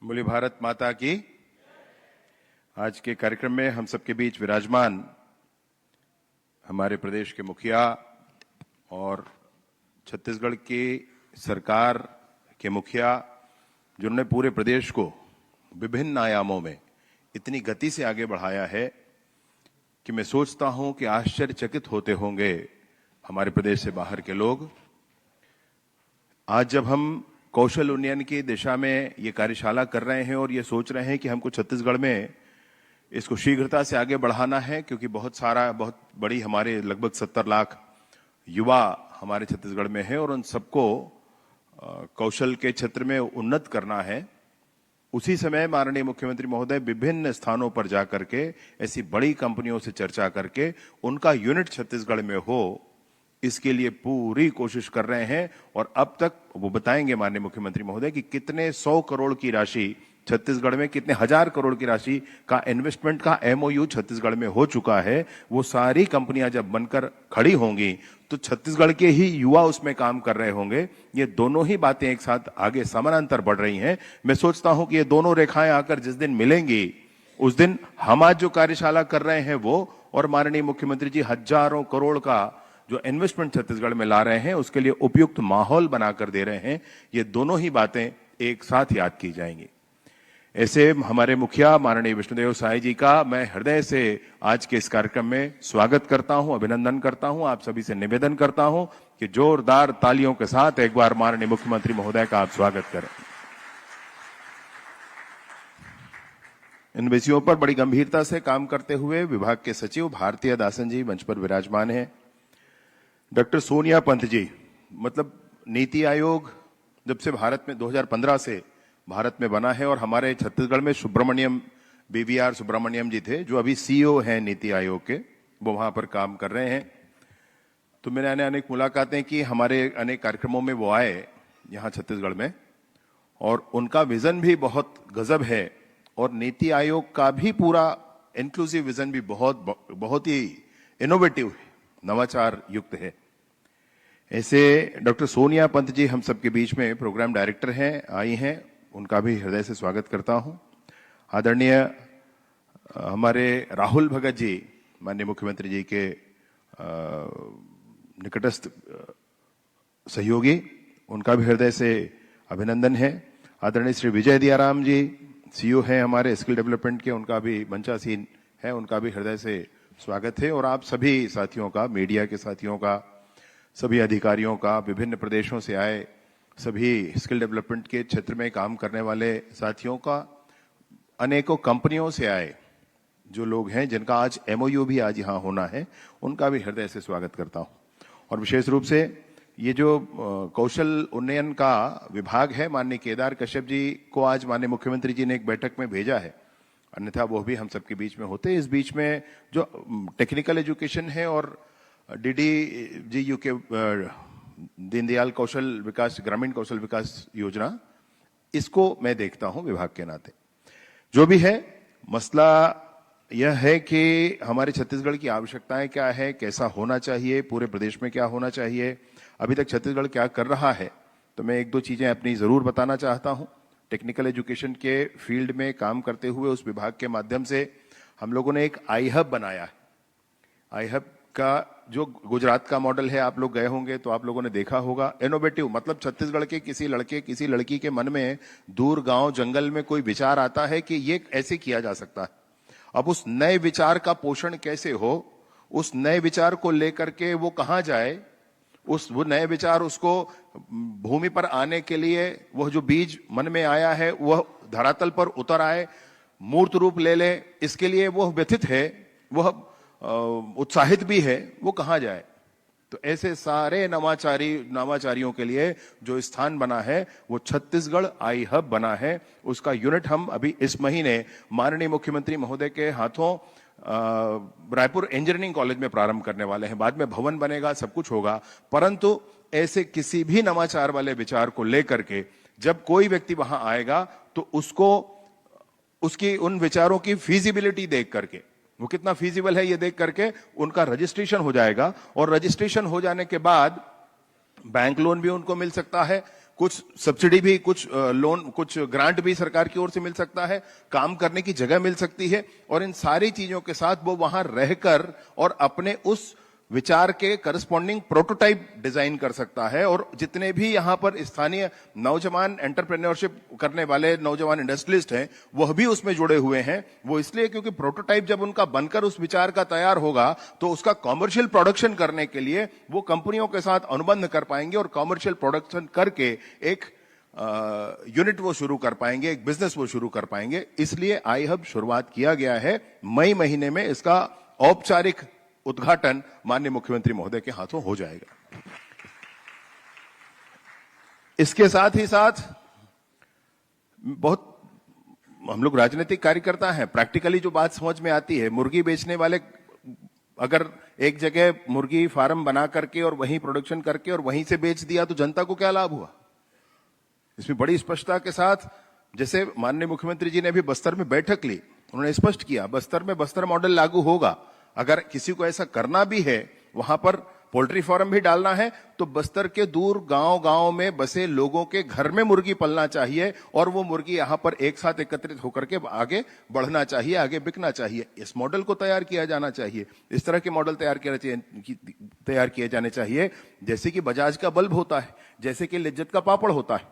बोली भारत माता की। आज के कार्यक्रम में हम सबके बीच विराजमान हमारे प्रदेश के मुखिया और छत्तीसगढ़ की सरकार के मुखिया, जिन्होंने पूरे प्रदेश को विभिन्न आयामों में इतनी गति से आगे बढ़ाया है कि मैं सोचता हूं कि आश्चर्यचकित होते होंगे हमारे प्रदेश से बाहर के लोग। आज जब हम कौशल उन्नयन की दिशा में ये कार्यशाला कर रहे हैं और ये सोच रहे हैं कि हमको छत्तीसगढ़ में इसको शीघ्रता से आगे बढ़ाना है, क्योंकि बहुत बड़ी हमारे लगभग 70 लाख युवा हमारे छत्तीसगढ़ में है और उन सबको कौशल के क्षेत्र में उन्नत करना है। उसी समय माननीय मुख्यमंत्री महोदय विभिन्न स्थानों पर जाकर के ऐसी बड़ी कंपनियों से चर्चा करके उनका यूनिट छत्तीसगढ़ में हो, इसके लिए पूरी कोशिश कर रहे हैं। और अब तक वो बताएंगे माननीय मुख्यमंत्री महोदय कि कितने 100 करोड़ की राशि छत्तीसगढ़ में, कितने हजार करोड़ की राशि का इन्वेस्टमेंट का एमओयू छत्तीसगढ़ में हो चुका है। वो सारी कंपनियां जब बनकर खड़ी होंगी तो छत्तीसगढ़ के ही युवा उसमें काम कर रहे होंगे। ये दोनों ही बातें एक साथ आगे समानांतर बढ़ रही हैं। मैं सोचता हूं कि ये दोनों रेखाएं आकर जिस दिन मिलेंगी, उस दिन हम आज जो कार्यशाला कर रहे हैं वो, और माननीय मुख्यमंत्री जी हजारों करोड़ का जो इन्वेस्टमेंट छत्तीसगढ़ में ला रहे हैं, उसके लिए उपयुक्त माहौल बनाकर दे रहे हैं। ये दोनों ही बातें एक साथ याद की जाएंगी। ऐसे हमारे मुखिया माननीय विष्णुदेव साय जी का मैं हृदय से आज के इस कार्यक्रम में स्वागत करता हूं, अभिनंदन करता हूं। आप सभी से निवेदन करता हूं कि जोरदार तालियों के साथ एक बार माननीय मुख्यमंत्री महोदय का आप स्वागत करें। इन विषयों पर बड़ी गंभीरता से काम करते हुए विभाग के सचिव भारतीय दासन जी मंच पर विराजमान हैं। डॉक्टर सोनिया पंत जी, मतलब नीति आयोग जब से भारत में 2015 से भारत में बना है, और हमारे छत्तीसगढ़ में BVR सुब्रमण्यम जी थे जो अभी सीईओ हैं नीति आयोग के, वो वहां पर काम कर रहे हैं। तो मैंने अनेक मुलाकातें की, हमारे अनेक कार्यक्रमों में वो आए यहाँ छत्तीसगढ़ में, और उनका विजन भी बहुत गजब है और नीति आयोग का भी पूरा इंक्लूसिव विजन भी बहुत ही इनोवेटिव है, नवाचार युक्त है। ऐसे डॉक्टर सोनिया पंत जी हम सबके बीच में प्रोग्राम डायरेक्टर हैं, आई हैं, उनका भी हृदय से स्वागत करता हूं। आदरणीय हमारे राहुल भगत जी, माननीय मुख्यमंत्री जी के निकटस्थ सहयोगी, उनका भी हृदय से अभिनंदन है। आदरणीय श्री विजय दियाराम जी, सीईओ हैं हमारे स्किल डेवलपमेंट के, उनका भी मंचासीन है, उनका भी हृदय से स्वागत है। और आप सभी साथियों का, मीडिया के साथियों का, सभी अधिकारियों का, विभिन्न प्रदेशों से आए सभी स्किल डेवलपमेंट के क्षेत्र में काम करने वाले साथियों का, अनेकों कंपनियों से आए जो लोग हैं जिनका आज एमओयू भी आज यहाँ होना है, उनका भी हृदय से स्वागत करता हूं। और विशेष रूप से ये जो कौशल उन्नयन का विभाग है, माननीय केदार कश्यप जी को आज माननीय मुख्यमंत्री जी ने एक बैठक में भेजा है, अन्यथा वो भी हम सबके बीच में होते। इस बीच में जो टेक्निकल एजुकेशन है और DDGU के दीनदयाल कौशल विकास, ग्रामीण कौशल विकास योजना, इसको मैं देखता हूं विभाग के नाते। जो भी है, मसला यह है कि हमारे छत्तीसगढ़ की आवश्यकताएं क्या है, कैसा होना चाहिए, पूरे प्रदेश में क्या होना चाहिए, अभी तक छत्तीसगढ़ क्या कर रहा है। तो मैं एक दो चीजें अपनी जरूर बताना चाहता हूं। टेक्निकल एजुकेशन के फील्ड में काम करते हुए उस विभाग के माध्यम से हम लोगों ने एक iHub बनाया है। iHub का जो गुजरात का मॉडल है, आप लोग गए होंगे तो आप लोगों ने देखा होगा। इनोवेटिव मतलब छत्तीसगढ़ के किसी लड़के, किसी लड़की के मन में दूर गांव जंगल में कोई विचार आता है कि ये ऐसे किया जा सकता है। अब उस नए विचार का पोषण कैसे हो, उस नए विचार को लेकर के वो कहां जाए, वो नए विचार उसको भूमि पर आने के लिए, वह जो बीज मन में आया है वह धरातल पर उतर आए, मूर्त रूप ले ले, इसके लिए वह व्यथित है, वह उत्साहित भी है, वो कहां जाए। तो ऐसे सारे नवाचारियों के लिए जो स्थान बना है वो छत्तीसगढ़ iHub बना है। उसका यूनिट हम अभी इस महीने माननीय मुख्यमंत्री महोदय के हाथों रायपुर इंजीनियरिंग कॉलेज में प्रारंभ करने वाले हैं। बाद में भवन बनेगा, सब कुछ होगा, परंतु ऐसे किसी भी नवाचार वाले विचार को लेकर के जब कोई व्यक्ति वहां आएगा तो उसको उसकी उन विचारों की फीजिबिलिटी देख करके, वो कितना फीजिबल है ये देख करके उनका रजिस्ट्रेशन हो जाएगा, और रजिस्ट्रेशन हो जाने के बाद बैंक लोन भी उनको मिल सकता है, कुछ सब्सिडी भी, कुछ लोन, कुछ ग्रांट भी सरकार की ओर से मिल सकता है, काम करने की जगह मिल सकती है, और इन सारी चीजों के साथ वो वहां रहकर और अपने उस विचार के करस्पॉन्डिंग प्रोटोटाइप डिजाइन कर सकता है। और जितने भी यहां पर स्थानीय नौजवान एंटरप्रेन्योरशिप करने वाले नौजवान इंडस्ट्रियलिस्ट हैं, वह भी उसमें जुड़े हुए हैं। वो इसलिए क्योंकि प्रोटोटाइप जब उनका बनकर उस विचार का तैयार होगा तो उसका कॉमर्शियल प्रोडक्शन करने के लिए वो कंपनियों के साथ अनुबंध कर पाएंगे और कॉमर्शियल प्रोडक्शन करके एक यूनिट वो शुरू कर पाएंगे, एक बिजनेस वो शुरू कर पाएंगे। इसलिए आई हब शुरुआत किया गया है। मई महीने में इसका औपचारिक उद्घाटन माननीय मुख्यमंत्री महोदय के हाथों हो जाएगा। इसके साथ ही साथ बहुत हम लोग राजनीतिक कार्यकर्ता हैं, प्रैक्टिकली जो बात समझ में आती है, मुर्गी बेचने वाले अगर एक जगह मुर्गी फार्म बना करके और वहीं प्रोडक्शन करके और वहीं से बेच दिया तो जनता को क्या लाभ हुआ? इसमें बड़ी स्पष्टता के साथ, जैसे माननीय मुख्यमंत्री जी ने अभी बस्तर में बैठक ली, उन्होंने स्पष्ट किया बस्तर में बस्तर मॉडल लागू होगा। अगर किसी को ऐसा करना भी है, वहां पर पोल्ट्री फार्म भी डालना है, तो बस्तर के दूर गांव-गांव में बसे लोगों के घर में मुर्गी पलना चाहिए और वो मुर्गी यहां पर एक साथ एकत्रित होकर के आगे बढ़ना चाहिए, आगे बिकना चाहिए। इस मॉडल को तैयार किया जाना चाहिए। इस तरह के मॉडल तैयार किए जाने चाहिए, जैसे कि बजाज का बल्ब होता है, जैसे कि लिज्जत का पापड़ होता है,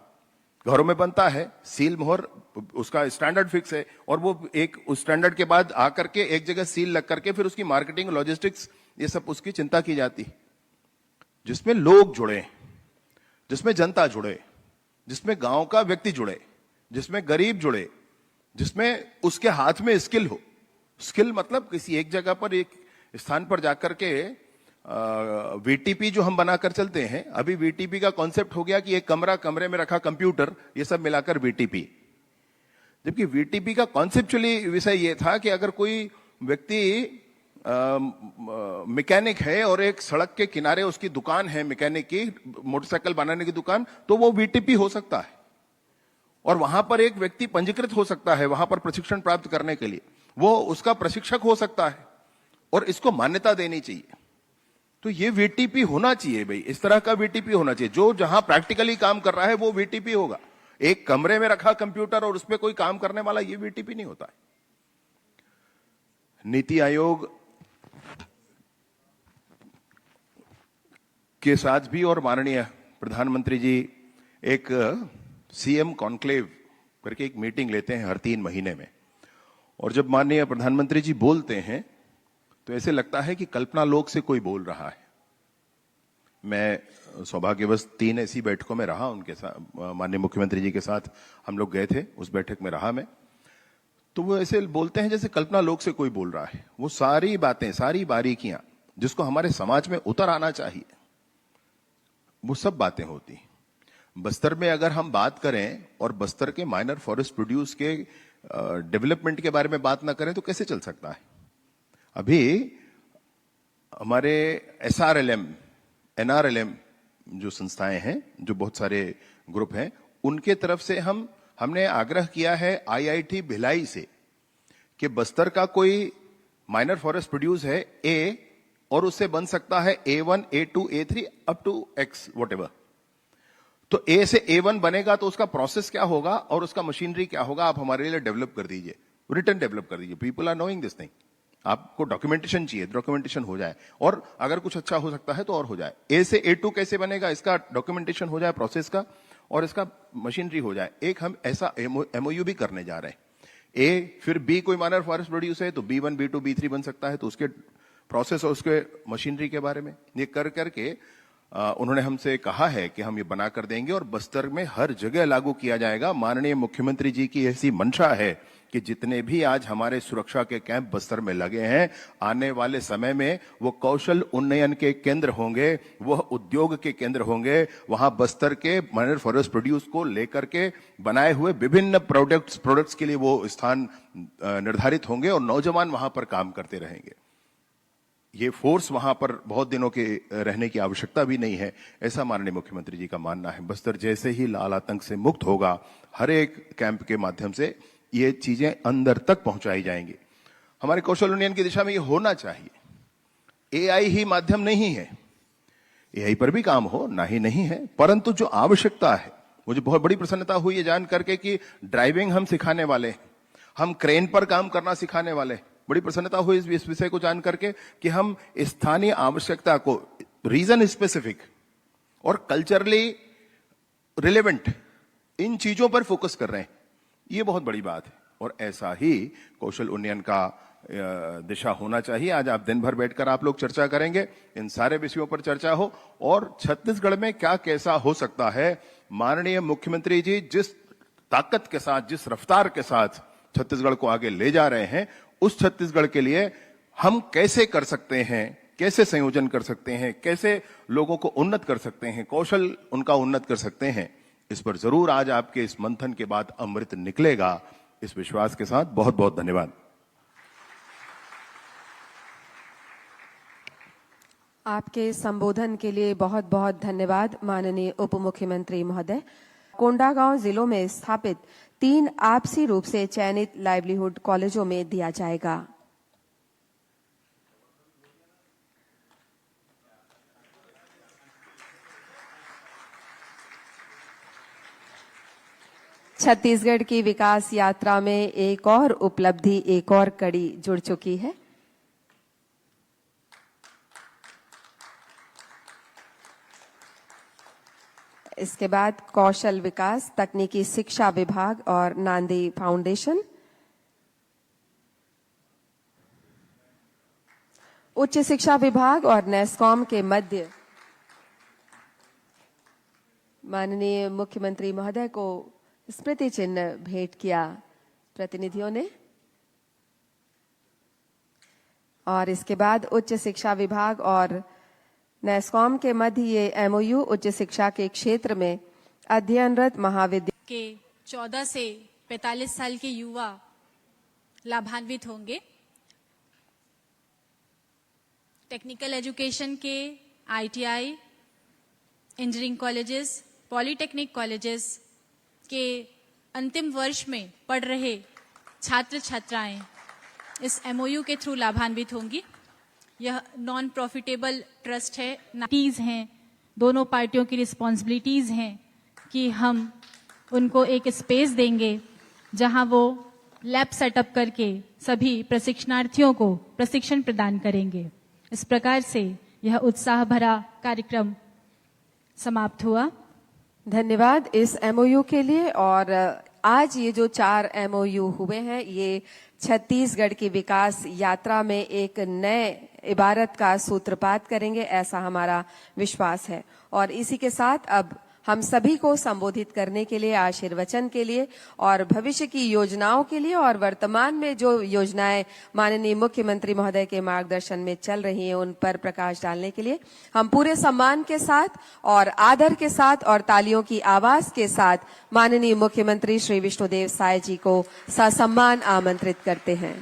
घरों में बनता है, सील मोहर उसका स्टैंडर्ड फिक्स है, और वो एक उस स्टैंडर्ड के बाद आकर के एक जगह सील लग करके फिर उसकी मार्केटिंग, लॉजिस्टिक्स, ये सब उसकी चिंता की जाती है। जिसमें लोग जुड़े, जिसमें जनता जुड़े, जिसमें गांव का व्यक्ति जुड़े, जिसमें गरीब जुड़े, जिसमें उसके हाथ में स्किल हो। स्किल मतलब किसी एक जगह पर, एक स्थान पर जाकर के वीटीपी जो हम बनाकर चलते हैं, अभी वीटीपी का कॉन्सेप्ट हो गया कि एक कमरे में रखा कंप्यूटर, ये सब मिलाकर वीटीपी। जबकि वीटीपी का कॉन्सेप्चुअली विषय ये था कि अगर कोई व्यक्ति मैकेनिक है और एक सड़क के किनारे उसकी दुकान है मैकेनिक की, मोटरसाइकिल बनाने की दुकान, तो वो वीटीपी हो सकता है और वहां पर एक व्यक्ति पंजीकृत हो सकता है वहां पर प्रशिक्षण प्राप्त करने के लिए, वो उसका प्रशिक्षक हो सकता है और इसको मान्यता देनी चाहिए। तो ये वीटीपी होना चाहिए भाई, इस तरह का वीटीपी होना चाहिए। जो जहां प्रैक्टिकली काम कर रहा है वो वीटीपी होगा। एक कमरे में रखा कंप्यूटर और उसपे कोई काम करने वाला, ये वीटीपी नहीं होता है। नीति आयोग के साथ भी और माननीय प्रधानमंत्री जी एक सीएम कॉन्क्लेव करके एक मीटिंग लेते हैं हर 3 महीने में, और जब माननीय प्रधानमंत्री जी बोलते हैं तो ऐसे लगता है कि कल्पना लोक से कोई बोल रहा है। मैं सौभाग्यवश 3 ऐसी बैठकों में रहा उनके साथ, माननीय मुख्यमंत्री जी के साथ हम लोग गए थे, उस बैठक में रहा मैं। तो वो ऐसे बोलते हैं जैसे कल्पना लोक से कोई बोल रहा है। वो सारी बातें, सारी बारीकियां जिसको हमारे समाज में उतर आना चाहिए, वो सब बातें होती। बस्तर में अगर हम बात करें और बस्तर के माइनर फॉरेस्ट प्रोड्यूस के डेवलपमेंट के बारे में बात ना करें तो कैसे चल सकता है? अभी हमारे SRLM, NRLM जो संस्थाएं हैं, जो बहुत सारे ग्रुप हैं, उनके तरफ से हमने आग्रह किया है IIT भिलाई से कि बस्तर का कोई माइनर फॉरेस्ट प्रोड्यूस है A, और उससे बन सकता है A1, A2, A3 up to X whatever. तो A से A1 बनेगा तो उसका प्रोसेस क्या होगा और उसका मशीनरी क्या होगा, आप हमारे लिए डेवलप कर दीजिए, रिटर्न डेवलप कर दीजिए। People are knowing this thing. आपको डॉक्यूमेंटेशन चाहिए, डॉक्यूमेंटेशन हो जाए, और अगर कुछ अच्छा हो सकता है तो और हो जाए। A से A2 कैसे बनेगा, इसका डॉक्यूमेंटेशन हो जाए प्रोसेस का, और इसका मशीनरी हो जाए। एक हम ऐसा MOU भी करने जा रहे हैं। A फिर B कोई माइनर फॉरेस्ट प्रोड्यूस है तो B1, B2, B3 बन सकता है, तो उसके प्रोसेस और उसके मशीनरी के बारे में ये कर करके उन्होंने हमसे कहा है कि हम ये बना कर देंगे और बस्तर में हर जगह लागू किया जाएगा। माननीय मुख्यमंत्री जी की ऐसी मंशा है कि जितने भी आज हमारे सुरक्षा के कैंप बस्तर में लगे हैं, आने वाले समय में वो कौशल उन्नयन के केंद्र होंगे, वह उद्योग के केंद्र होंगे। वहां बस्तर के माइनर फॉरेस्ट प्रोड्यूस को लेकर के बनाए हुए विभिन्न प्रोडक्ट्स के लिए वो स्थान निर्धारित होंगे और नौजवान वहां पर काम करते रहेंगे। ये फोर्स वहां पर बहुत दिनों के रहने की आवश्यकता भी नहीं है, ऐसा माननीय मुख्यमंत्री जी का मानना है। बस्तर जैसे ही लाल आतंक से मुक्त होगा, हर एक कैंप के माध्यम से ये चीजें अंदर तक पहुंचाई जाएंगी। हमारे कौशल उन्नयन की दिशा में ये होना चाहिए। AI ही माध्यम नहीं है, AI पर भी काम हो, ना ही नहीं है, परंतु जो आवश्यकता है मुझे बहुत बड़ी प्रसन्नता हुई है जान करके कि ड्राइविंग हम सिखाने वाले हैं, हम क्रेन पर काम करना सिखाने वाले हैं। बड़ी प्रसन्नता हुई इस विषय को जान करके कि हम स्थानीय आवश्यकता को, रीजन स्पेसिफिक और कल्चरली रिलेवेंट, इन चीजों पर फोकस कर रहे हैं। ये बहुत बड़ी बात है और ऐसा ही कौशल उन्नयन का दिशा होना चाहिए। आज आप दिन भर बैठकर आप लोग चर्चा करेंगे, इन सारे विषयों पर चर्चा हो और छत्तीसगढ़ में क्या कैसा हो सकता है। माननीय मुख्यमंत्री जी जिस ताकत के साथ, जिस रफ्तार के साथ छत्तीसगढ़ को आगे ले जा रहे हैं, उस छत्तीसगढ़ के लिए हम कैसे कर सकते हैं, कैसे संयोजन कर सकते हैं, कैसे लोगों को उन्नत कर सकते हैं, कौशल उनका उन्नत कर सकते हैं, इस पर जरूर आज आपके इस मंथन के बाद अमृत निकलेगा। इस विश्वास के साथ बहुत बहुत धन्यवाद। आपके संबोधन के लिए बहुत बहुत धन्यवाद माननीय उप मुख्यमंत्री महोदय। कोंडागांव जिलों में स्थापित 3 आपसी रूप से चयनित लाइवलीहुड कॉलेजों में दिया जाएगा। छत्तीसगढ़ की विकास यात्रा में एक और उपलब्धि, एक और कड़ी जुड़ चुकी है। इसके बाद कौशल विकास, तकनीकी शिक्षा विभाग और नांदी फाउंडेशन, उच्च शिक्षा विभाग और नेस्कॉम के मध्य माननीय मुख्यमंत्री महोदय को स्मृति चिन्ह भेंट किया प्रतिनिधियों ने। और इसके बाद उच्च शिक्षा विभाग और नेस्कॉम के मध्य ये एमओयू उच्च शिक्षा के क्षेत्र में अध्ययनरत महाविद्यालय के 14 से 45 साल के युवा लाभान्वित होंगे। टेक्निकल एजुकेशन के ITI, engineering colleges, polytechnic colleges के अंतिम वर्ष में पढ़ रहे छात्र छात्राएं इस एमओयू के थ्रू लाभान्वित होंगी। यह नॉन प्रॉफिटेबल ट्रस्ट है, नाटीज हैं, दोनों पार्टियों की रिस्पॉन्सिबिलिटीज हैं कि हम उनको एक स्पेस देंगे जहां वो लैब सेटअप करके सभी प्रशिक्षणार्थियों को प्रशिक्षण प्रदान करेंगे। इस प्रकार से यह उत्साह भरा कार्यक्रम समाप्त हुआ। धन्यवाद इस एमओयू के लिए। और आज ये जो 4 एमओयू हुए हैं, ये छत्तीसगढ़ की विकास यात्रा में एक नए इबारत का सूत्रपात करेंगे, ऐसा हमारा विश्वास है। और इसी के साथ अब हम सभी को संबोधित करने के लिए, आशीर्वचन के लिए और भविष्य की योजनाओं के लिए और वर्तमान में जो योजनाएं माननीय मुख्यमंत्री महोदय के मार्गदर्शन में चल रही हैं, उन पर प्रकाश डालने के लिए हम पूरे सम्मान के साथ और आदर के साथ और तालियों की आवाज के साथ माननीय मुख्यमंत्री श्री विष्णुदेव साय जी को ससम्मान आमंत्रित करते हैं।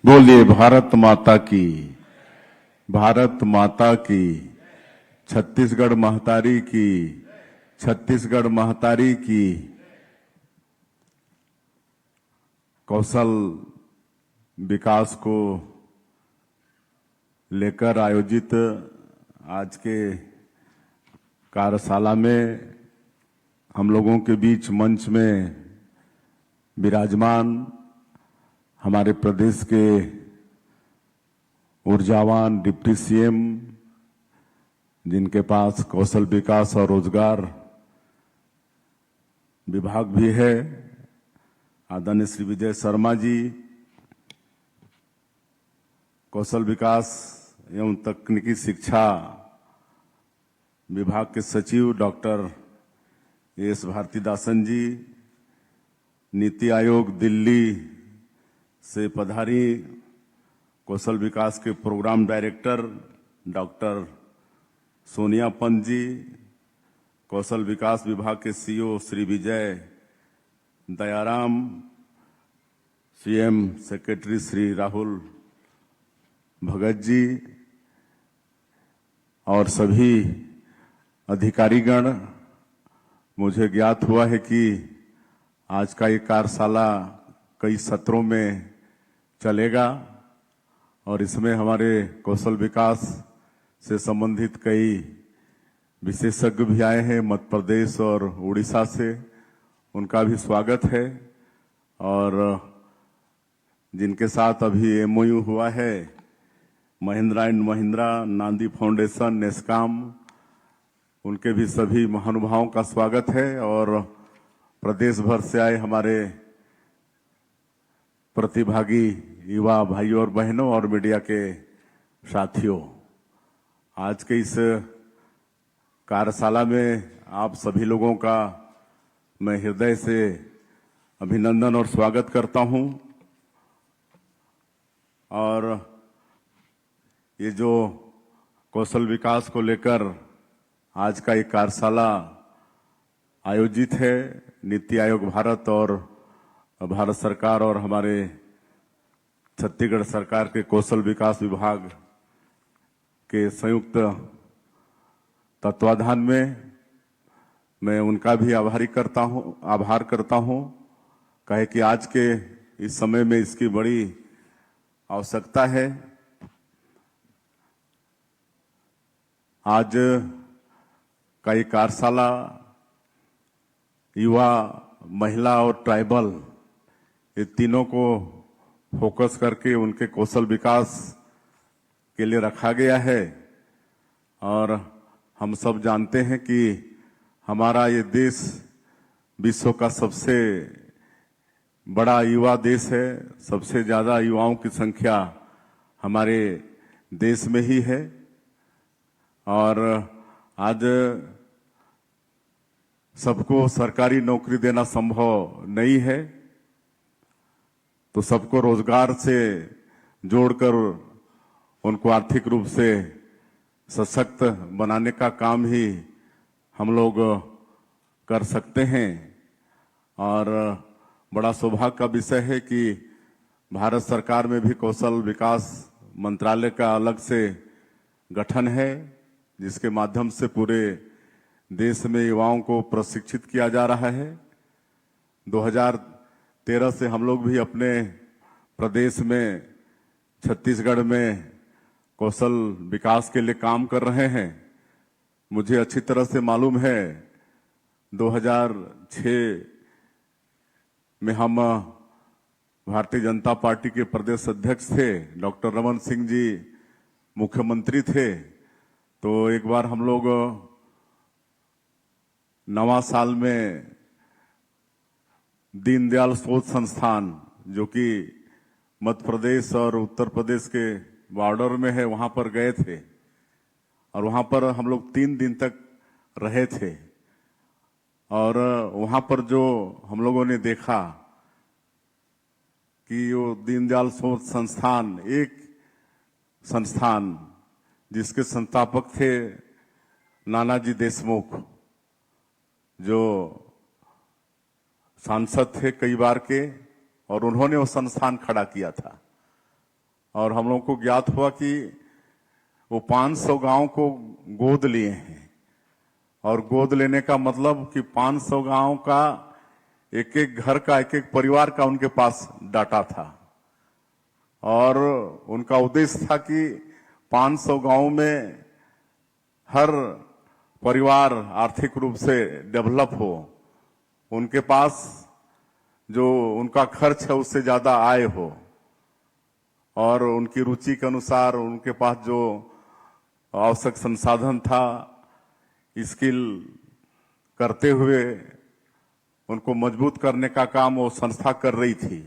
बोलिए भारत माता की, भारत माता की, छत्तीसगढ़ महतारी की, छत्तीसगढ़ महतारी की। कौशल विकास को लेकर आयोजित आज के कार्यशाला में हम लोगों के बीच मंच में विराजमान हमारे प्रदेश के ऊर्जावान डिप्टी सीएम, जिनके पास कौशल विकास और रोजगार विभाग भी है, आदरणीय श्री विजय शर्मा जी, कौशल विकास एवं तकनीकी शिक्षा विभाग के सचिव डॉक्टर एस भारतीदासन जी, नीति आयोग दिल्ली से पधारी कौशल विकास के program director doctor Sonia Pant ji, कौशल विकास विभाग के CEO Shri Vijay Dayaram, CM secretary Shri Rahul Bhagat ji और सभी अधिकारीगण मुझे ज्ञात हुआ है कि आज का ये कार्यशाला कई सत्रों में चलेगा और इसमें हमारे कौशल विकास से संबंधित कई विशेषज्ञ भी आए हैं मध्य प्रदेश और उड़ीसा से, उनका भी स्वागत है। और जिनके साथ अभी एमओयू हुआ है, महिंद्रा एंड महिंद्रा, नांदी फाउंडेशन, नेस्काम, उनके भी सभी महानुभावों का स्वागत है। और प्रदेश भर से आए हमारे प्रतिभागी युवा भाइयों और बहनों और मीडिया के साथियों, आज के इस कार्यशाला में आप सभी लोगों का मैं हृदय से अभिनंदन और स्वागत करता हूं। और ये जो कौशल विकास को लेकर आज का एक कार्यशाला आयोजित है, नीति आयोग भारत और भारत सरकार और हमारे छत्तीसगढ़ सरकार के कौशल विकास विभाग के संयुक्त तत्वाधान में, मैं उनका भी आभार करता हूं। कहे कि आज के इस समय में इसकी बड़ी आवश्यकता है। आज का ये कार्यशाला युवा, महिला और ट्राइबल, ये तीनों को फोकस करके उनके कौशल विकास के लिए रखा गया है। और हम सब जानते हैं कि हमारा ये देश विश्व का सबसे बड़ा युवा देश है, सबसे ज्यादा युवाओं की संख्या हमारे देश में ही है। और आज सबको सरकारी नौकरी देना संभव नहीं है, तो सबको रोजगार से जोड़कर उनको आर्थिक रूप से सशक्त बनाने का काम ही हम लोग कर सकते हैं। और बड़ा सौभाग्य का विषय है कि भारत सरकार में भी कौशल विकास मंत्रालय का अलग से गठन है, जिसके माध्यम से पूरे देश में युवाओं को प्रशिक्षित किया जा रहा है। 2013 से हम लोग भी अपने प्रदेश में, छत्तीसगढ़ में कौशल विकास के लिए काम कर रहे हैं। मुझे अच्छी तरह से मालूम है 2006 में हम भारतीय जनता पार्टी के प्रदेश अध्यक्ष थे, डॉक्टर रमन सिंह जी मुख्यमंत्री थे। तो एक बार हम लोग नवा साल में दीनदयाल शोध संस्थान, जो कि मध्य प्रदेश और उत्तर प्रदेश के बॉर्डर में है, वहां पर गए थे। और वहां पर हम लोग 3 दिन तक रहे थे। और वहां पर जो हम लोगों ने देखा कि वो दीनदयाल शोध संस्थान एक संस्थान जिसके संस्थापक थे नानाजी देशमुख, जो सांसद थे कई बार के, और उन्होंने वो संस्थान खड़ा किया था। और हम लोगों को ज्ञात हुआ कि वो 500 गांव को गोद लिए हैं। और गोद लेने का मतलब कि 500 गांव का एक एक घर का, एक एक परिवार का उनके पास डाटा था। और उनका उद्देश्य था कि 500 गांव में हर परिवार आर्थिक रूप से डेवलप हो, उनके पास जो उनका खर्च है उससे ज्यादा आय हो, और उनकी रुचि के अनुसार उनके पास जो आवश्यक संसाधन था, स्किल करते हुए उनको मजबूत करने का काम वो संस्था कर रही थी।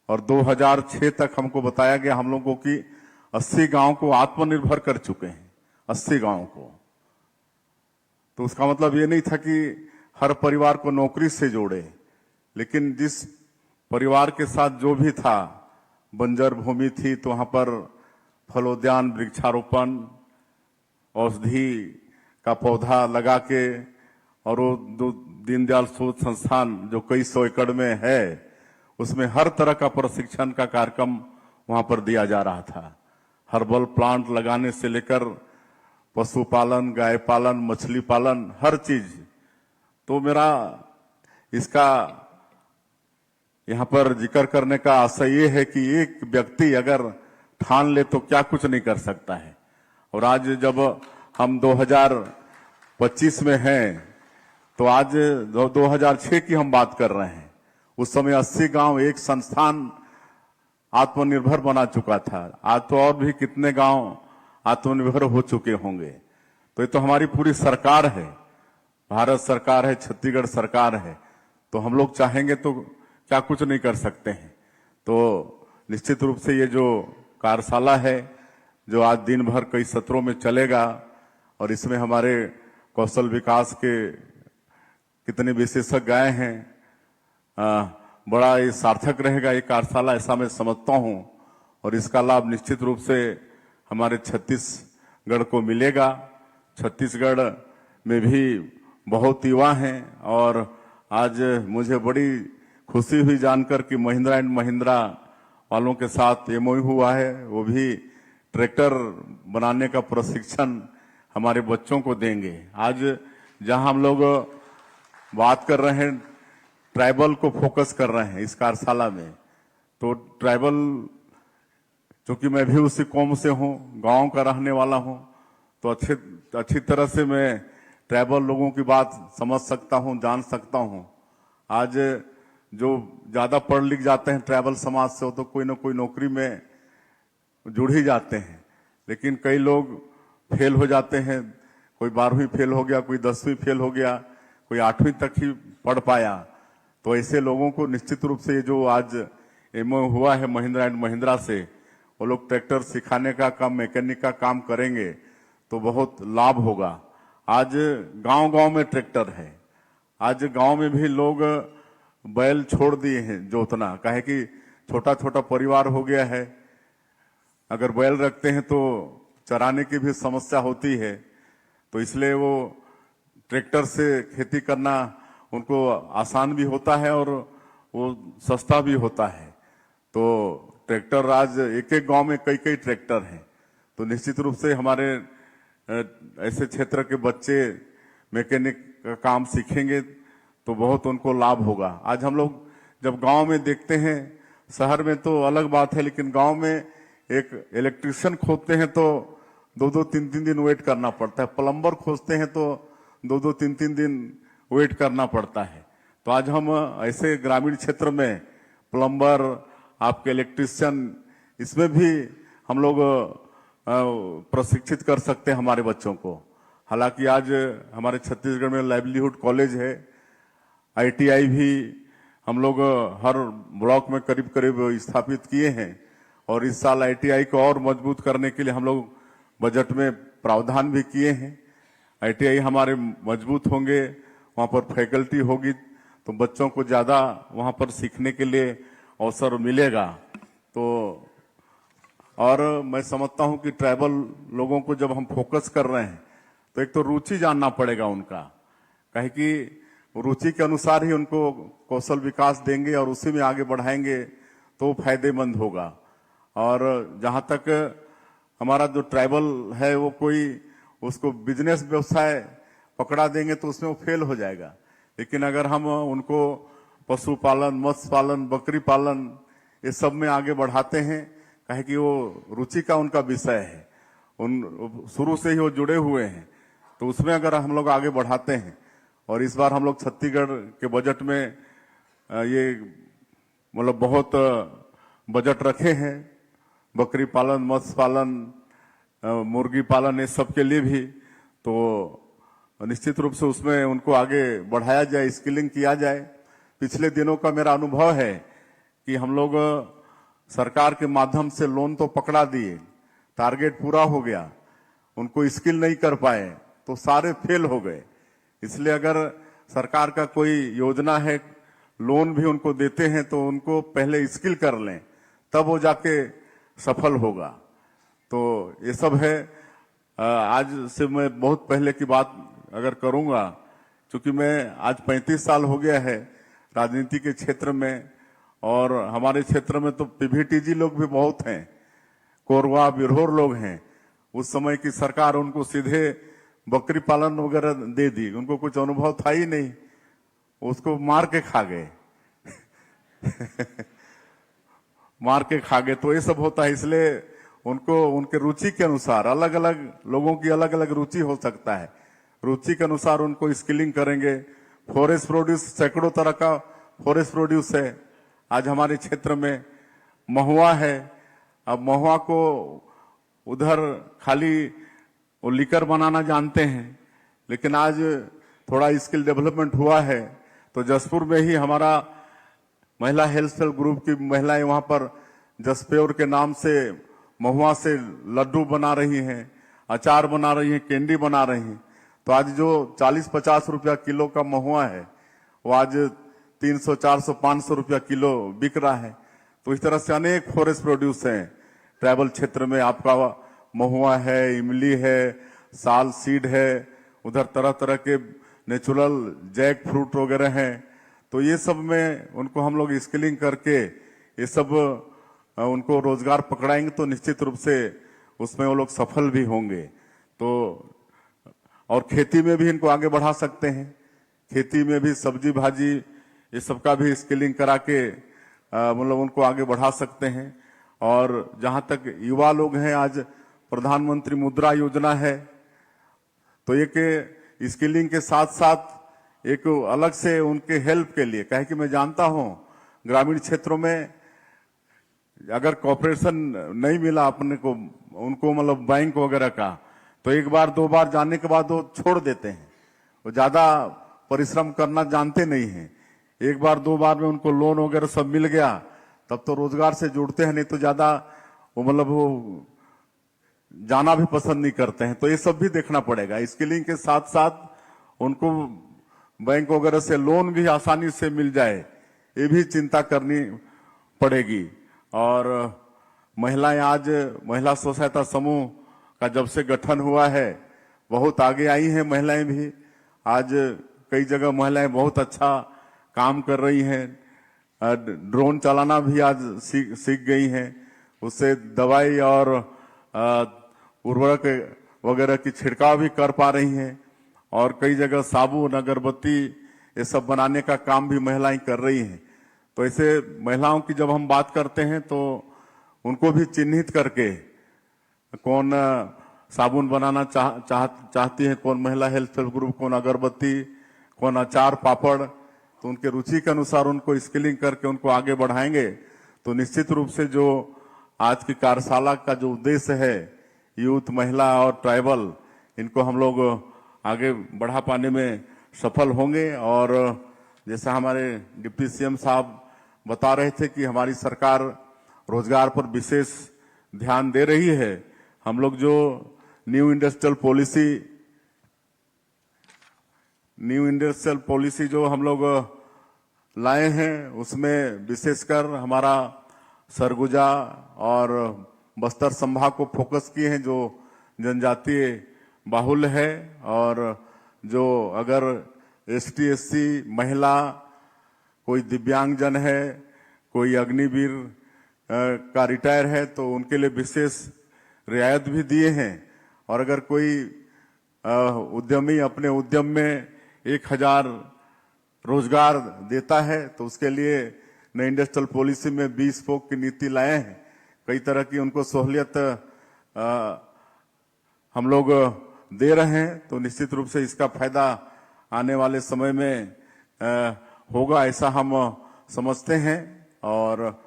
और 2006 तक हमको बताया गया हम लोगों की 80 गांव को आत्मनिर्भर कर चुके हैं, 80 गांव को। तो उसका मतलब ये नहीं था कि हर परिवार को नौकरी से जोड़े, लेकिन जिस परिवार के साथ जो भी था, बंजर भूमि थी तो वहां पर फलोद्यान, वृक्षारोपण, औषधि का पौधा लगा के, और वो दीनदयाल शोध संस्थान जो कई 100 एकड़ में है, उसमें हर तरह का प्रशिक्षण का कार्यक्रम वहां पर दिया जा रहा था। हर्बल प्लांट लगाने से लेकर पशुपालन, गाय पालन, मछली पालन, हर चीज तो मेरा इसका यहां पर जिक्र करने का आशय ये है कि एक व्यक्ति अगर ठान ले तो क्या कुछ नहीं कर सकता है। और आज जब हम 2025 में हैं तो आज 2006 की हम बात कर रहे हैं। उस समय 80 गांव एक संस्थान आत्मनिर्भर बना चुका था। आज तो और भी कितने गांव आत्मनिर्भर हो चुके होंगे। तो ये तो हमारी पूरी सरकार है, भारत सरकार है, छत्तीसगढ़ सरकार है। तो हम लोग चाहेंगे तो क्या कुछ नहीं कर सकते हैं। तो निश्चित रूप से ये जो कार्यशाला है जो आज दिन भर कई सत्रों में चलेगा और इसमें हमारे कौशल विकास के कितने विशेषज्ञ आए हैं, बड़ा ये सार्थक रहेगा ये कार्यशाला, ऐसा मैं समझता हूं। और इसका लाभ निश्चित रूप से हमारे छत्तीसगढ़ को मिलेगा। छत्तीसगढ़ में भी बहुत युवा हैं और आज मुझे बड़ी खुशी हुई जानकर कि महिंद्रा एंड महिंद्रा वालों के साथ एमओयू हुआ है। वो भी ट्रैक्टर बनाने का प्रशिक्षण हमारे बच्चों को देंगे। आज जहां हम लोग बात कर रहे हैं, ट्राइबल को फोकस कर रहे हैं इस कार्यशाला में। तो ट्राइबल, चूंकि मैं भी उसी कौम से हूं, गांव का रहने वाला हूं, तो अच्छी तरह से मैं ट्राइबल लोगों की बात समझ सकता हूं, जान सकता हूं। आज जो ज्यादा पढ़ लिख जाते हैं ट्राइबल समाज से, वो तो कोई ना कोई नौकरी में जुड़ ही जाते हैं, लेकिन कई लोग फेल हो जाते हैं। कोई 12वीं फेल हो गया, कोई 10वीं फेल हो गया, कोई 8वीं तक ही पढ़ पाया। तो ऐसे लोगों को निश्चित रूप से जो आज एमओयू हुआ है महिंद्रा एंड महिंद्रा से, वो लोग ट्रैक्टर सिखाने का काम, मैकेनिक का काम करेंगे तो बहुत लाभ होगा। आज गांव-गांव में ट्रैक्टर है। आज गांव में भी लोग बैल छोड़ दिए हैं जोतना, काहे कि छोटा छोटा परिवार हो गया है। अगर बैल रखते हैं तो चराने की भी समस्या होती है, तो इसलिए वो ट्रैक्टर से खेती करना उनको आसान भी होता है और वो सस्ता भी होता है। तो ट्रैक्टर आज एक एक गांव में कई कई ट्रैक्टर हैं। तो निश्चित रूप से हमारे ऐसे क्षेत्र के बच्चे मैकेनिक का काम सीखेंगे तो बहुत उनको लाभ होगा। आज हम लोग जब गांव में देखते हैं, शहर में तो अलग बात है, लेकिन गांव में एक इलेक्ट्रिशियन खोजते हैं तो 2-2, 3-3 दिन वेट करना पड़ता है। प्लम्बर खोजते हैं तो 2-2, 3-3 दिन वेट करना पड़ता है। तो आज हम ऐसे ग्रामीण क्षेत्र में प्लम्बर, आपके इलेक्ट्रिशियन, इसमें भी हम लोग प्रशिक्षित कर सकते हैं हमारे बच्चों को। हालांकि आज हमारे छत्तीसगढ़ में लाइवलीहुड कॉलेज है, आईटीआई भी हम लोग हर ब्लॉक में करीब करीब स्थापित किए हैं। और इस साल आईटीआई को और मजबूत करने के लिए हम लोग बजट में प्रावधान भी किए हैं। आईटीआई हमारे मजबूत होंगे, वहां पर फैकल्टी होगी तो बच्चों को ज्यादा वहां पर सीखने के लिए अवसर मिलेगा। तो और मैं समझता हूं कि ट्राइबल लोगों को जब हम फोकस कर रहे हैं तो एक तो रुचि जानना पड़ेगा उनका, कहे कि रुचि के अनुसार ही उनको कौशल विकास देंगे और उसी में आगे बढ़ाएंगे तो फायदेमंद होगा। और जहां तक हमारा जो ट्राइबल है वो कोई उसको बिजनेस व्यवसाय पकड़ा देंगे तो उसमें वो फेल हो जाएगा। लेकिन अगर हम उनको पशुपालन, मत्स्य पालन, बकरी पालन ये सब में आगे बढ़ाते हैं, कहे कि वो रुचि का उनका विषय है, उन शुरू से ही वो जुड़े हुए हैं, तो उसमें अगर हम लोग आगे बढ़ाते हैं। और इस बार हम लोग छत्तीसगढ़ के बजट में ये मतलब बहुत बजट रखे हैं, बकरी पालन, मत्स्य पालन, मुर्गी पालन, इस सब के लिए भी। तो निश्चित रूप से उसमें उनको आगे बढ़ाया जाए, स्किलिंग किया जाए। पिछले दिनों का मेरा अनुभव है कि हम लोग सरकार के माध्यम से लोन तो पकड़ा दिए, टारगेट पूरा हो गया, उनको स्किल नहीं कर पाए तो सारे फेल हो गए। इसलिए अगर सरकार का कोई योजना है, लोन भी उनको देते हैं तो उनको पहले स्किल कर लें, तब वो जाके सफल होगा। तो ये सब है। आज से मैं बहुत पहले की बात अगर करूंगा, क्योंकि मैं आज 35 साल हो गया है राजनीति के क्षेत्र में, और हमारे क्षेत्र में तो पीवीटीजी लोग भी बहुत हैं, कोरवा बिरहोर लोग हैं। उस समय की सरकार उनको सीधे बकरी पालन वगैरह दे दी, उनको कुछ अनुभव था ही नहीं। उसको मार के खा गए मार के खा गए। तो ये सब होता है, इसलिए उनको उनके रुचि के अनुसार, अलग अलग लोगों की अलग अलग रुचि हो सकता है, रुचि के अनुसार उनको स्किलिंग करेंगे। फॉरेस्ट प्रोड्यूस, सैकड़ों तरह का फॉरेस्ट प्रोड्यूस है। आज हमारे क्षेत्र में महुआ है। अब महुआ को उधर खाली वो लिकर बनाना जानते हैं, लेकिन आज थोड़ा स्किल डेवलपमेंट हुआ है। तो जसपुर में ही हमारा महिला हेल्थ ग्रुप की महिलाएं वहां पर जसप्योर के नाम से महुआ से लड्डू बना रही हैं, अचार बना रही हैं, कैंडी बना रही हैं। तो आज जो 40-50 रुपया किलो का महुआ है वो आज 300, 400, 500 रुपया किलो बिक रहा है। तो इस तरह से अनेक फॉरेस्ट प्रोड्यूस हैं ट्राइबल क्षेत्र में। आपका महुआ है, इमली है, साल सीड है, उधर तरह तरह के नेचुरल जैक फ्रूट वगैरह हैं। तो ये सब में उनको हम लोग स्किलिंग करके ये सब उनको रोजगार पकड़ाएंगे तो निश्चित रूप से उसमें वो लोग सफल भी होंगे। तो और खेती में भी इनको आगे बढ़ा सकते हैं। खेती में भी सब्जी भाजी ये सब का भी स्किलिंग करा के मतलब उनको आगे बढ़ा सकते हैं। और जहां तक युवा लोग हैं, आज प्रधानमंत्री मुद्रा योजना है, तो एक स्किलिंग के साथ साथ एक अलग से उनके हेल्प के लिए, कहे कि मैं जानता हूं ग्रामीण क्षेत्रों में अगर कॉर्पोरेशन नहीं मिला अपने को, उनको मतलब बैंक वगैरह का, तो एक बार दो बार जाने के बाद वो छोड़ देते हैं। वो ज्यादा परिश्रम करना जानते नहीं हैं। एक बार दो बार में उनको लोन वगैरह सब मिल गया तब तो रोजगार से जुड़ते हैं, नहीं तो ज्यादा वो मतलब वो जाना भी पसंद नहीं करते हैं। तो ये सब भी देखना पड़ेगा। स्किलिंग के साथ साथ उनको बैंक वगैरह से लोन भी आसानी से मिल जाए, ये भी चिंता करनी पड़ेगी। और महिलाएं आज महिला स्व सहायता समूह का जब से गठन हुआ है बहुत आगे आई हैं महिलाएं भी। आज कई जगह महिलाएं बहुत अच्छा काम कर रही हैं। ड्रोन चलाना भी आज सीख गई हैं। उससे दवाई और उर्वरक वगैरह की छिड़काव भी कर पा रही हैं। और कई जगह साबुन, अगरबत्ती ये सब बनाने का काम भी महिलाएं कर रही हैं। तो ऐसे महिलाओं की जब हम बात करते हैं तो उनको भी चिन्हित करके कौन साबुन बनाना चाहती है, कौन महिला हेल्थ ग्रुप, कौन अगरबत्ती, कौन अचार पापड़, तो उनके रुचि के अनुसार उनको स्किलिंग करके उनको आगे बढ़ाएंगे। तो निश्चित रूप से जो आज की कार्यशाला का जो उद्देश्य है, यूथ, महिला और ट्राइबल, इनको हम लोग आगे बढ़ा पाने में सफल होंगे। और जैसा हमारे डिप्टी सीएम साहब बता रहे थे कि हमारी सरकार रोजगार पर विशेष ध्यान दे रही है। हम लोग जो न्यू इंडस्ट्रियल पॉलिसी जो हम लोग लाए हैं, उसमें विशेषकर हमारा सरगुजा और बस्तर संभाग को फोकस किए हैं, जो जनजातीय बाहुल्य है। और जो अगर ST SC महिला, कोई दिव्यांगजन है, कोई अग्निवीर का रिटायर है, तो उनके लिए विशेष रियायत भी दिए हैं। और अगर कोई उद्यमी अपने उद्यम में 1000 रोजगार देता है तो उसके लिए नई इंडस्ट्रियल पॉलिसी में 20 फोक की नीति लाए हैं। कई तरह की उनको सहूलियत हम लोग दे रहे हैं। तो निश्चित रूप से इसका फायदा आने वाले समय में होगा, ऐसा हम समझते हैं। और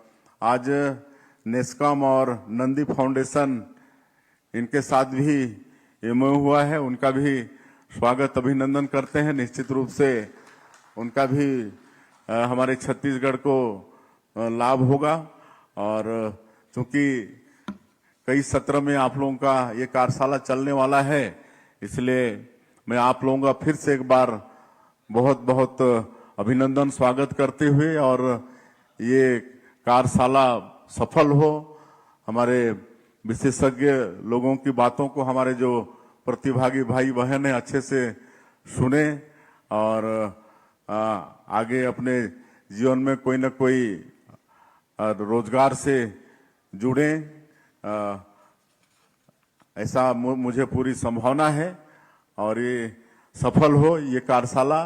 आज नेस्कॉम और नंदी फाउंडेशन, इनके साथ भी MOU हुआ है, उनका भी स्वागत अभिनंदन करते हैं। निश्चित रूप से उनका भी हमारे छत्तीसगढ़ को लाभ होगा। और चूंकि कई सत्र में आप लोगों का ये कार्यशाला चलने वाला है, इसलिए मैं आप लोगों का फिर से एक बार बहुत बहुत अभिनंदन स्वागत करते हुए, और ये कार्यशाला सफल हो, हमारे विशेषज्ञ लोगों की बातों को हमारे जो प्रतिभागी भाई बहन हैं अच्छे से सुने और आगे अपने जीवन में कोई न कोई रोजगार से जुड़े, ऐसा मुझे पूरी संभावना है। और ये सफल हो ये कार्यशाला,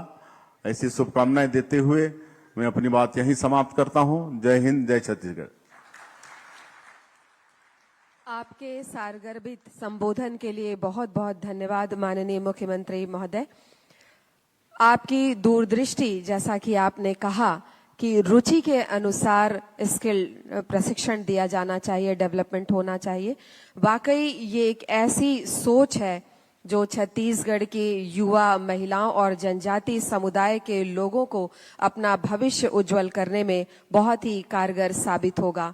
ऐसी शुभकामनाएं देते हुए मैं अपनी बात यहीं समाप्त करता हूं। जय हिंद, जय छत्तीसगढ़। आपके सारगर्भित संबोधन के लिए बहुत बहुत धन्यवाद माननीय मुख्यमंत्री महोदय। आपकी दूरदृष्टि, जैसा कि आपने कहा कि रुचि के अनुसार स्किल प्रशिक्षण दिया जाना चाहिए, डेवलपमेंट होना चाहिए। वाकई ये एक ऐसी सोच है जो छत्तीसगढ़ के युवा, महिलाओं और जनजाति समुदाय के लोगों को अपना भविष्य उज्जवल करने में बहुत ही कारगर साबित होगा।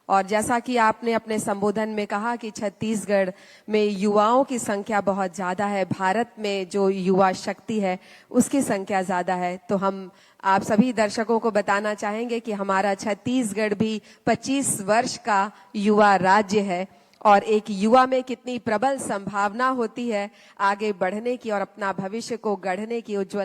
और जैसा कि आपने अपने संबोधन में कहा कि छत्तीसगढ़ में युवाओं की संख्या बहुत ज्यादा है, भारत में जो युवा शक्ति है उसकी संख्या ज्यादा है, तो हम आप सभी दर्शकों को बताना चाहेंगे कि हमारा छत्तीसगढ़ भी 25 वर्ष का युवा राज्य है और एक युवा में कितनी प्रबल संभावना होती है आगे बढ़ने की और अपना भविष्य को गढ़ने की, उज्जवल